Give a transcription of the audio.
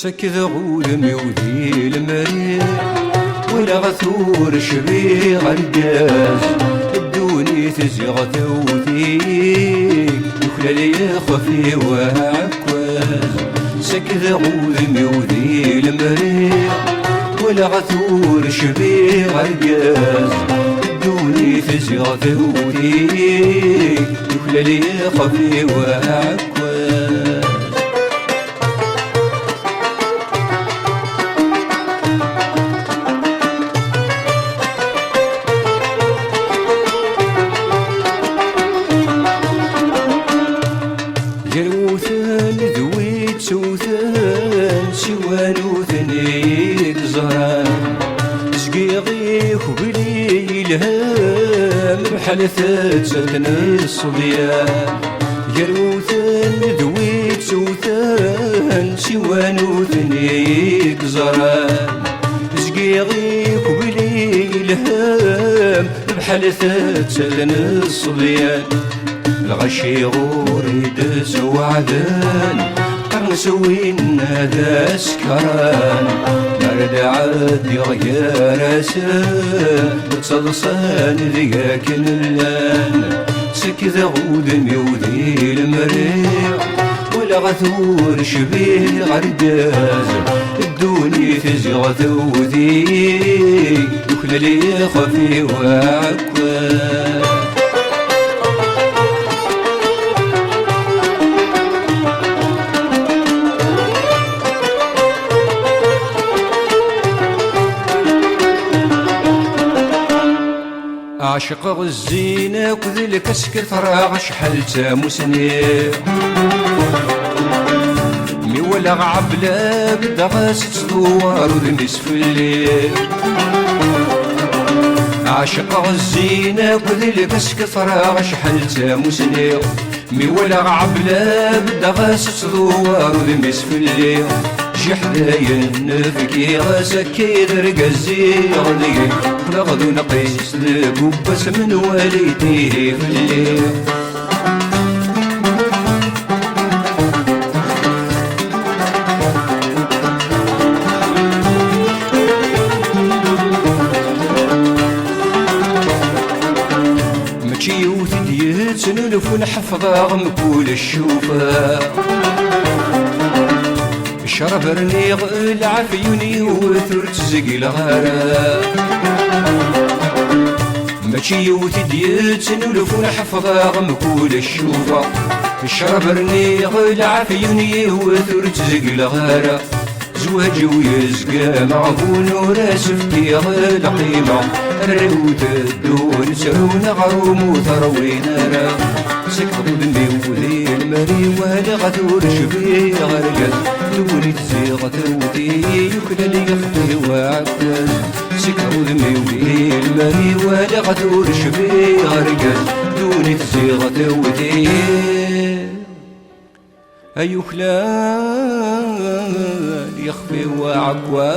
سكذ غودمي وذي المريح ولا غثور شبيه غرقاز الدوني تزيغ توثيك يخلى لي خفي وعكواز سكذ غودمي وذي المريح ولا غثور شبيه غرقاز الدوني تزيغ توثيك يخلى لي خفي وعكواز جلوثن ذويت سوثن سوانو ثنيك زهران سقيغيك وبلي الهام بحال ثاتن الصبيان جلوثن ذويت سوثن سوانو ثنيك زهران سقيغيك وبلي الهام بحال ثاتن الصبيان الغشي غوري دس وعدان قرنسوين هذا سكران مرد عادي غير اسان بتصلصان ذياك اللان سكذا غودمي وذي المريح ولا غثور شبيه غرداز الدوني تزيغ ثوذي يخلى لي خفي وعكواز عاشق غزينك وذلك اسكت راغ شحال تاموسني مي ولا عبلا بدا غاس تصدوار وذميس في الليل عاشق غزينك وذلك اسكت راغ شحال تاموسني مي ولا عبلا بدا غاس تصدوار وذميس في الليل جي حدايا نفكي غاسكيد رقزي غدي نغدو نقيس لبوبس من والديه في الليل ماشي وثديت سنلف ونحفظا مكول الشوفا شرب رنيغ العفيوني وثر تزق الغارة ماشي يوثي ديت نولف ونحفظا مكول الشوفة شرب رنيغ العفيوني وثر تزق الغارة زواجي ويزقى معقول وراسف كيغ القيمة الروت الدون سرون غروم وثروين را سكت بنبي وذي المري وهلا غثور شبيه غرقاز دوني تزيغ ثوتي يكلى لي خفي وعكواز سكت بنبي وذي المري وهلا غثور شبيه غرقاز دوني تزيغ ثوتي يكلى لي خفي وعكواز.